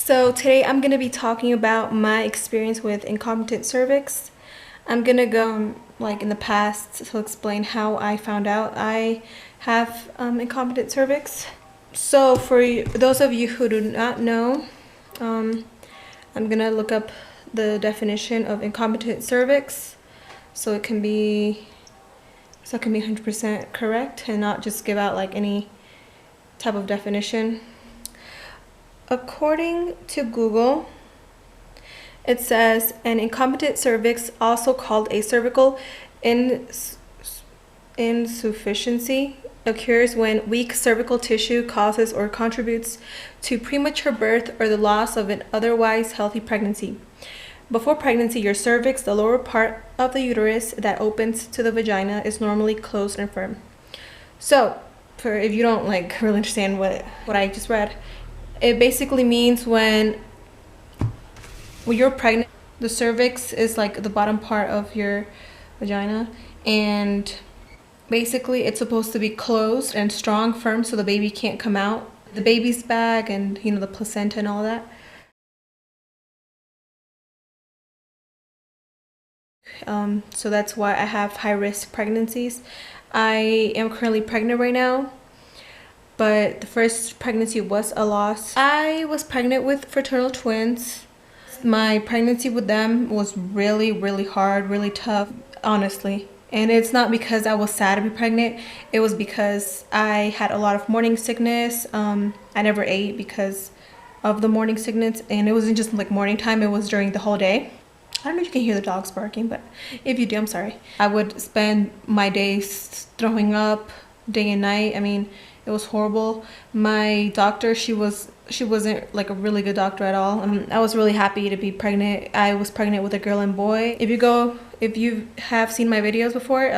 So today I'm going to be talking about my experience with incompetent cervix. I'm going to go like in the past to explain how I found out I have incompetent cervix. So for those of you who do not know, I'm going to look up the definition of incompetent cervix so it can be 100% correct and not just give out like any type of definition. According to Google, it says an incompetent cervix, also called a cervical insufficiency, occurs when weak cervical tissue causes or contributes to premature birth or the loss of an otherwise healthy pregnancy. Before pregnancy, your cervix, the lower part of the uterus that opens to the vagina, is normally closed and firm. So, for if you don't like really understand what I just read, it basically means when you're pregnant, the cervix is like the bottom part of your vagina, and basically it's supposed to be closed and strong, firm, so the baby can't come out. The baby's bag and the placenta and all that. So that's why I have high-risk pregnancies. I am currently pregnant right now, but the first pregnancy was a loss. I was pregnant with fraternal twins. My pregnancy with them was really hard, really tough, honestly. And it's not because I was sad to be pregnant. It was because I had a lot of morning sickness. I never ate because of the morning sickness, and it wasn't just like morning time, it was during the whole day. I don't know if you can hear the dogs barking, but if you do, I'm sorry. I would spend my days throwing up day and night. I mean, it was horrible. My doctor, she wasn't like a really good doctor at all. I was really happy to be pregnant. I was pregnant with a girl and boy. If you have seen my videos before,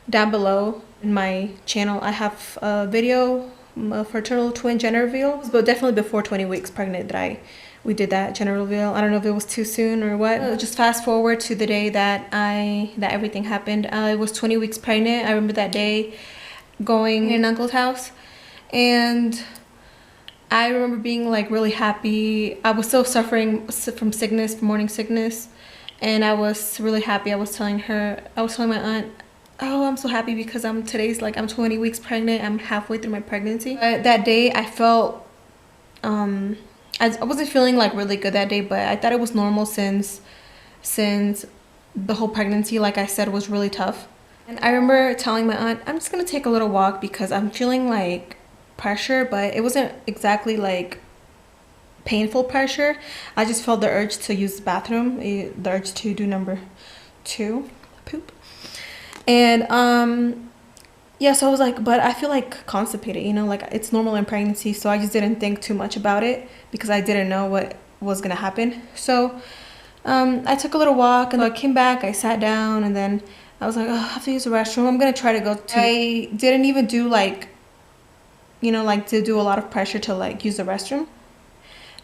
down below in my channel, I have a video, a fraternal twin gender reveal, but definitely before 20 weeks pregnant that we did that gender reveal. I don't know if it was too soon or what. Just fast forward to the day that everything happened. I was 20 weeks pregnant. I remember that day going in uncle's house, and I remember being like really happy. I was still suffering from sickness, from morning sickness, and I was really happy. I was telling my aunt, oh, I'm so happy because I'm 20 weeks pregnant. I'm halfway through my pregnancy. That day I felt I wasn't feeling like really good that day, but I thought it was normal since the whole pregnancy, like I said, was really tough. And I remember telling my aunt, I'm just gonna take a little walk because I'm feeling like pressure, but it wasn't exactly like painful pressure. I just felt the urge to use the bathroom, the urge to do number 2, poop. And yeah, so I was like, but I feel like constipated, like it's normal in pregnancy, so I just didn't think too much about it because I didn't know what was gonna happen. So I took a little walk, and I came back, I sat down, and then I was like, oh, I have to use the restroom. I'm gonna try to go to. I didn't even do like to do a lot of pressure to like use the restroom.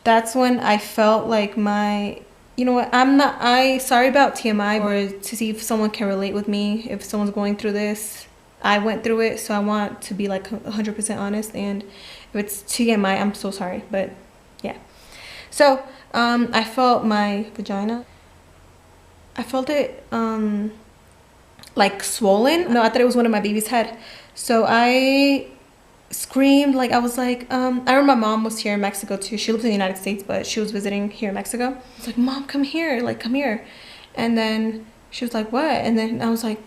That's when I felt like sorry about TMI, or to see if someone can relate with me, if someone's going through this. I went through it, so I want to be like 100% honest, and if it's TMI, I'm so sorry, but yeah. So I felt my vagina, I felt it like swollen. No, I thought it was one of my baby's head. So I screamed, like I was like, I remember my mom was here in Mexico too. She lives in the United States, but she was visiting here in Mexico. I was like, Mom, come here, like come here. And then she was like, what? And then I was like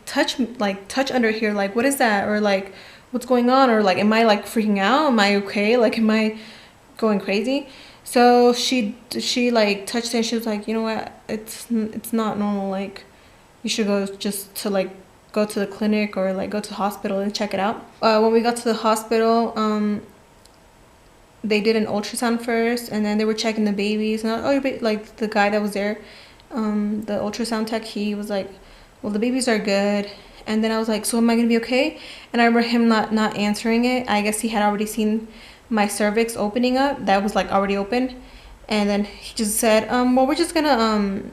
touch under here, like what is that, or like what's going on, or like am I like freaking out, am I okay, like am I going crazy? So she like touched it, and she was like, you know what, it's not normal, like you should go go to the clinic or like go to the hospital and check it out. When we got to the hospital, they did an ultrasound first, and then they were checking the babies, and like the guy that was there, the ultrasound tech, he was like, well, the babies are good. And then I was like, so am I gonna be okay? And I remember him not answering it. I guess he had already seen my cervix opening up, that was like already open. And then he just said, well, we're just gonna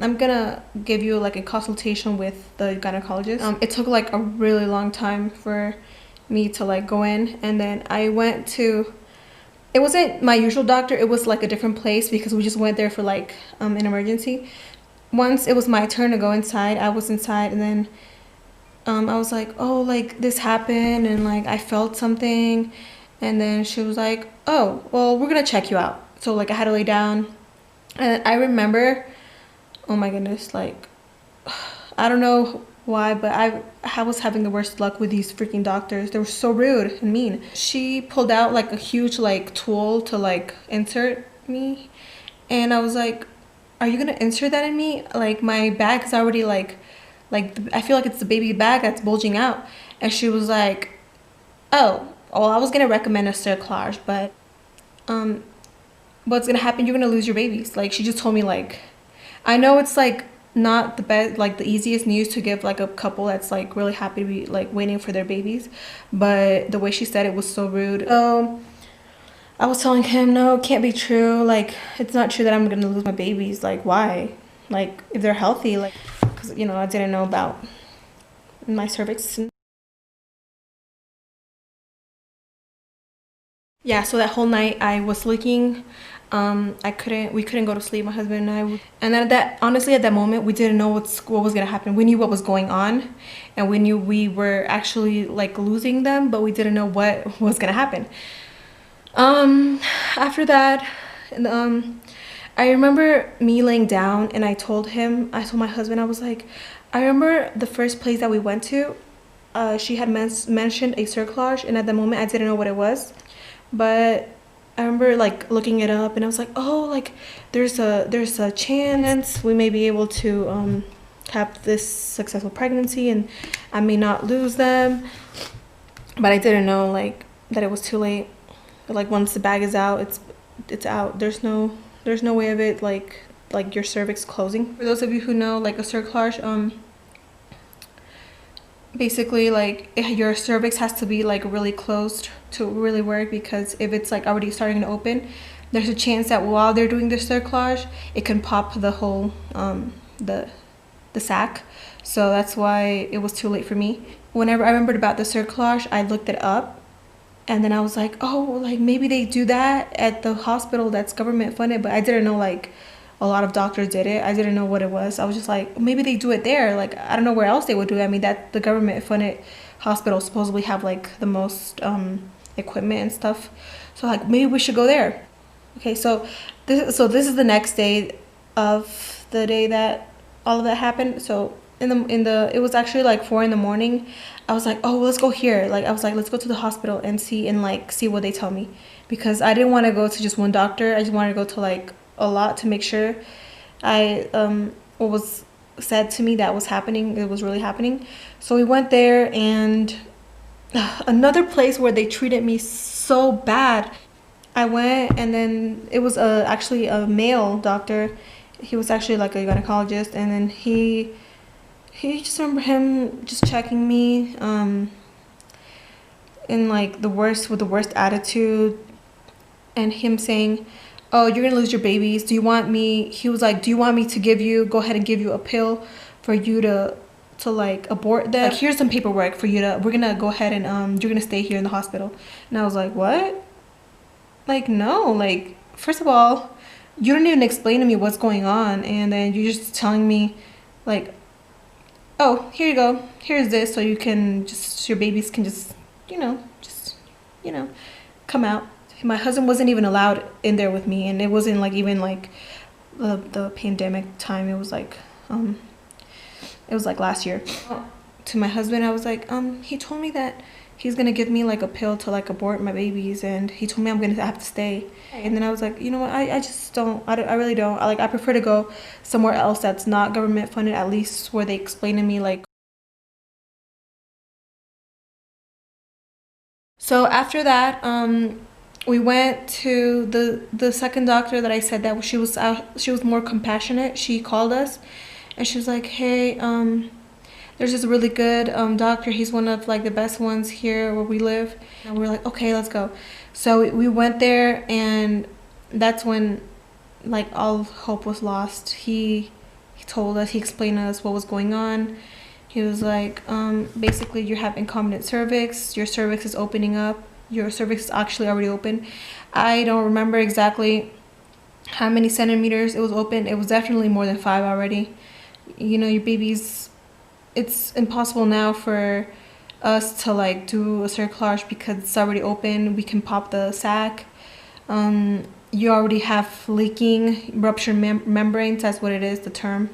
I'm gonna give you like a consultation with the gynecologist. It took like a really long time for me to like go in, and then I went to it wasn't my usual doctor. It was like a different place because we just went there for like an emergency. Once it was my turn to go inside, I was inside, and then I was like, oh, like this happened, and like I felt something, and then she was like, oh, well, we're gonna check you out. So like I had to lay down, and I remember, oh my goodness, like I don't know why, but I was having the worst luck with these freaking doctors. They were so rude and mean. She pulled out like a huge like tool to like insert me, and I was like, are you gonna insert that in me? Like my bag is already like I feel like it's the baby bag that's bulging out. And she was like, oh, well, I was gonna recommend a cerclage, but what's gonna happen, you're gonna lose your babies. Like she just told me, like, I know it's like not the best, like the easiest news to give like a couple that's like really happy to be like waiting for their babies, but the way she said it was so rude. I was telling him, no, it can't be true. Like, it's not true that I'm gonna lose my babies. Like, why? Like, if they're healthy, like, because, you know, I didn't know about my cervix. Yeah, so that whole night I was leaking. We couldn't go to sleep, my husband and I. And then honestly, at that moment, we didn't know what was gonna happen. We knew what was going on, and we knew we were actually like losing them, but we didn't know what was gonna happen. After that, I remember me laying down, and I told my husband, I was like, I remember the first place that we went to, she had mentioned a cerclage, and at the moment I didn't know what it was, but I remember like looking it up, and I was like, oh, like there's a chance we may be able to have this successful pregnancy, and I may not lose them. But I didn't know like that it was too late. Like once the bag is out, it's out. There's no way of it like your cervix closing. For those of you who know, like a cerclage, basically like your cervix has to be like really closed to really work, because if it's like already starting to open, there's a chance that while they're doing the cerclage, it can pop the whole the sac. So that's why it was too late for me. Whenever I remembered about the cerclage, I looked it up, and then I was like, oh, like maybe they do that at the hospital that's government funded, but I didn't know like a lot of doctors did it. I didn't know what it was. I was just like, maybe they do it there. Like I don't know where else they would do it. I mean, that the government funded hospitals supposedly have like the most equipment and stuff. So like maybe we should go there. Okay, so this is the next day of the day that all of that happened. So it was actually like 4 in the morning. I was like, oh, well, let's go here. Like I was like, let's go to the hospital and see what they tell me, because I didn't want to go to just one doctor. I just wanted to go to like a lot to make sure what was said to me that was happening, it was really happening. So we went there, and another place where they treated me so bad. I went, and then it was actually a male doctor. He was actually like a gynecologist, and then he just remember him just checking me in like with the worst attitude, and him saying, oh, you're gonna lose your babies. He was like, do you want me to go ahead and give you a pill for you to like abort them? Like, here's some paperwork for you we're gonna go ahead and you're gonna stay here in the hospital. And I was like, what? Like, no, like, first of all, you don't even explain to me what's going on, and then you're just telling me like, oh, here you go, here's this, so your babies can just come out. My husband wasn't even allowed in there with me, and it wasn't like even like the pandemic time. It was like last year. To my husband, I was like, he told me that he's gonna give me like a pill to like abort my babies, and he told me I'm gonna have to stay. And then I was like, you know what, I just don't, I really don't. I prefer to go somewhere else that's not government funded, at least where they explain to me like. So after that, we went to the second doctor that I said that she was more compassionate. She called us, and she was like, hey, there's this really good doctor. He's one of like the best ones here where we live. And we were like, okay, let's go. So we went there, and that's when like all hope was lost. He explained to us what was going on. He was like, basically you have incompetent cervix. Your cervix is opening up. your cervix is actually already open. I don't remember exactly how many centimeters it was open. It was definitely more than 5 already. You know, your baby's, it's impossible now for us to like do a cerclage because it's already open. We can pop the sac. You already have leaking, ruptured membranes. That's what it is, the term.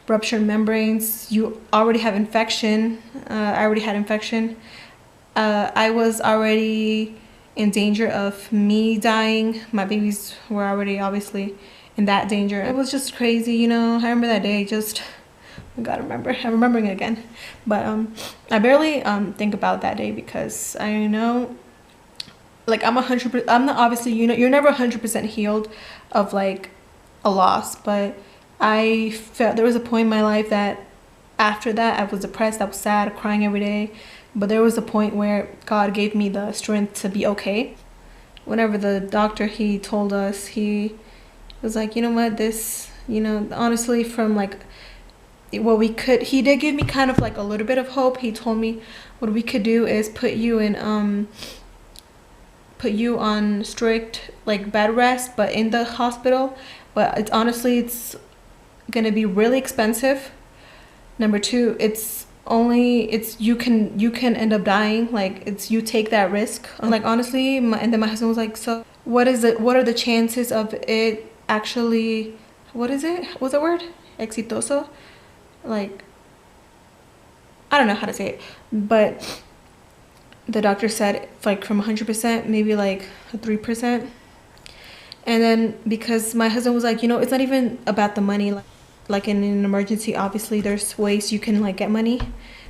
Ruptured membranes. You already have infection. I already had infection. I was already in danger of me dying. My babies were already obviously in that danger. It was just crazy, you know. I remember that day. Just, I gotta remember. I'm remembering it again. But I barely think about that day because I know, like, I'm not, obviously, you know, you're never 100% healed of like a loss, but I felt there was a point in my life that after that I was depressed, I was sad, crying every day. But there was a point where God gave me the strength to be okay. Whenever the doctor, he told us, he was like, you know what, this, you know, honestly, from like what we could, he did give me kind of like a little bit of hope. He told me what we could do is put you on strict like bed rest, but in the hospital. But it's honestly, it's gonna be really expensive. Number two, it's you can end up dying. Like, it's, you take that risk. Like, honestly, and then my husband was like, so what are the chances of it actually, what is it, what's the word, exitoso, like, I don't know how to say it, but the doctor said like from 100% maybe like 3%. And then because my husband was like, you know, it's not even about the money. Like in an emergency, obviously there's ways you can like get money.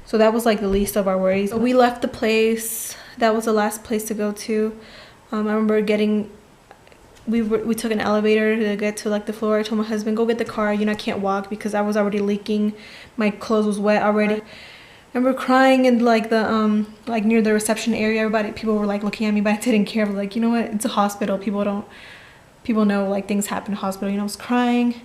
So that was like the least of our worries. We left the place. That was the last place to go to. I remember we took an elevator to get to like the floor. I told my husband, go get the car, you know, I can't walk because I was already leaking. My clothes was wet already. I remember crying in like the like near the reception area. People were like looking at me, but I didn't care. I was like, you know what, it's a hospital. People know like things happen in the hospital. You know, I was crying.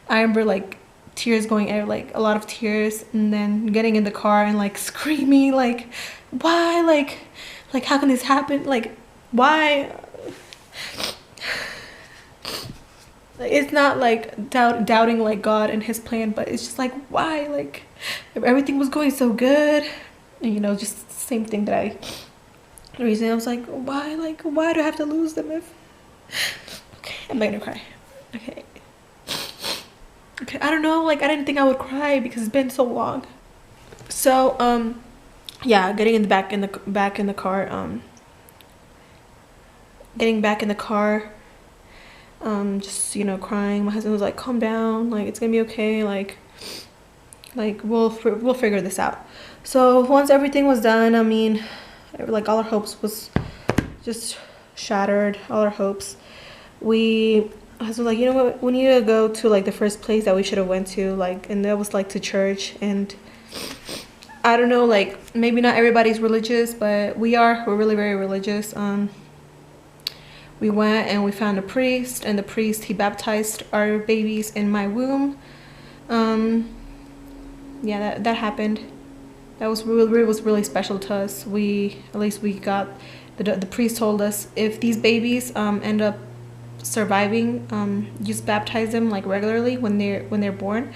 I remember like tears going out, like a lot of tears, and then getting in the car and like screaming like, why, like how can this happen, like why. It's not like doubting like God and his plan, but it's just like, why, like if everything was going so good, and you know, just the same thing that the reason I was like, why do I have to lose them if, okay, I'm not gonna cry, okay, I don't know, like I didn't think I would cry because it's been so long. So yeah, getting back in the car, just, you know, crying. My husband was like, calm down, like it's gonna be okay, like we'll figure this out. So once everything was done, I mean, like all our hopes was just shattered, all our hopes. My husband was like, you know what, we need to go to like the first place that we should have went to, like, and that was like to church. And I don't know, like maybe not everybody's religious, but we're really very religious. We went and we found a priest, and the priest, he baptized our babies in my womb. Yeah, that happened. That was really special to us. At least we got, the priest told us, if these babies end up surviving, just baptize them like regularly when they're born,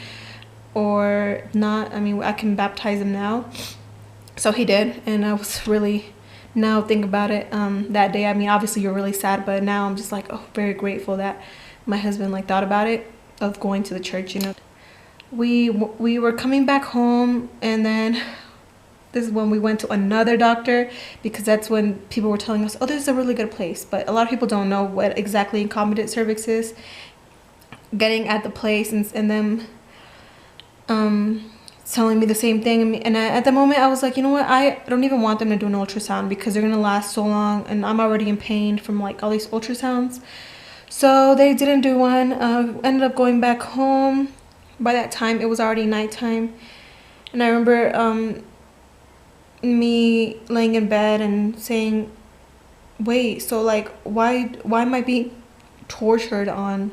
or not, I mean, I can baptize them now. So he did, and I was really, now think about it, that day, I mean, obviously you're really sad, but now I'm just like, oh, very grateful that my husband like thought about it, of going to the church, you know. We were coming back home, and then this is when we went to another doctor, because that's when people were telling us, oh, this is a really good place. But a lot of people don't know what exactly incompetent cervix is. Getting at the place and them telling me the same thing, and at the moment I was like, you know what, I don't even want them to do an ultrasound because they're gonna last so long, and I'm already in pain from like all these ultrasounds. So they didn't do one. Ended up going back home. By that time it was already nighttime, and I remember me laying in bed and saying, wait, so like why am I being tortured on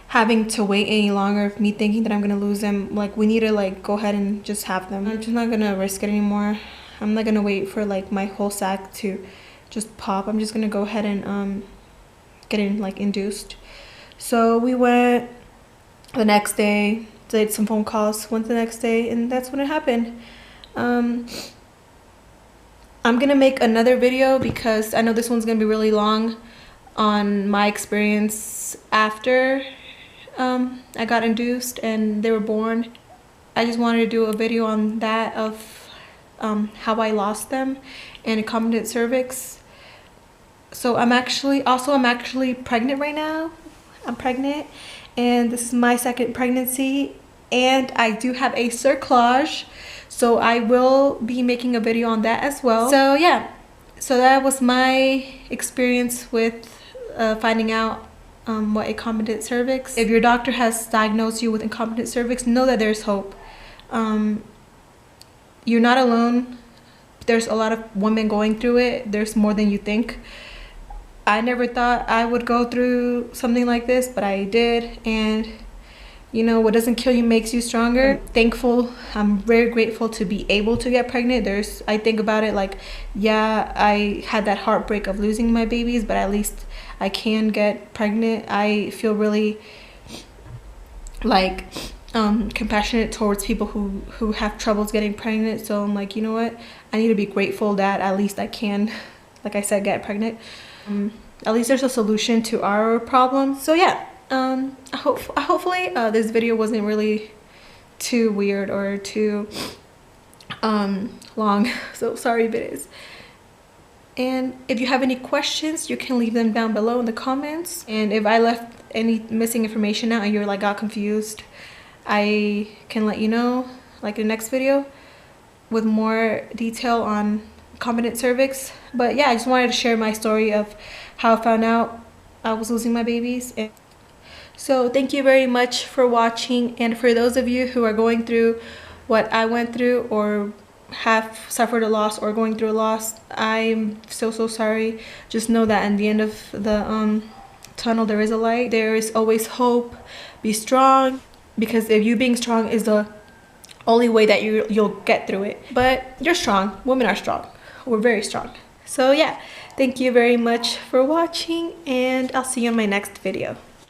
having to wait any longer, of me thinking that I'm gonna lose them? Like, we need to like go ahead and just have them. I'm just not gonna risk it anymore. I'm not gonna wait for like my whole sac to just pop. I'm just gonna go ahead and get in like induced. So we went the next day, did some phone calls, went the next day, and that's when it happened. I'm gonna make another video because I know this one's gonna be really long on my experience after I got induced and they were born. I just wanted to do a video on that of how I lost them and incompetent cervix. So I'm actually pregnant right now. I'm pregnant and this is my second pregnancy, and I do have a cerclage, so I will be making a video on that as well. So yeah, so that was my experience with finding out what incompetent cervix. If your doctor has diagnosed you with incompetent cervix, know that there's hope. You're not alone. There's a lot of women going through it. There's more than you think. I never thought I would go through something like this, but I did. And you know, what doesn't kill you makes you stronger. I'm very grateful to be able to get pregnant. I think about it like, yeah, I had that heartbreak of losing my babies, but at least I can get pregnant. I feel really like compassionate towards people who have troubles getting pregnant. So I'm like, you know what, I need to be grateful that at least I can, like I said, get pregnant. At least there's a solution to our problem. So yeah, hopefully this video wasn't really too weird or too long. So sorry if it is. And if you have any questions, you can leave them down below in the comments. And if I left any missing information out and you're like got confused, I can let you know like in the next video with more detail on incompetent cervix. But yeah, I just wanted to share my story of how I found out I was losing my babies. And so thank you very much for watching, and for those of you who are going through what I went through or have suffered a loss or going through a loss, I'm so sorry. Just know that in the end of the tunnel there is a light. There is always hope. Be strong, because if you being strong is the only way that you'll get through it. But you're strong. Women are strong. We're very strong. So yeah, thank you very much for watching, and I'll see you in my next video.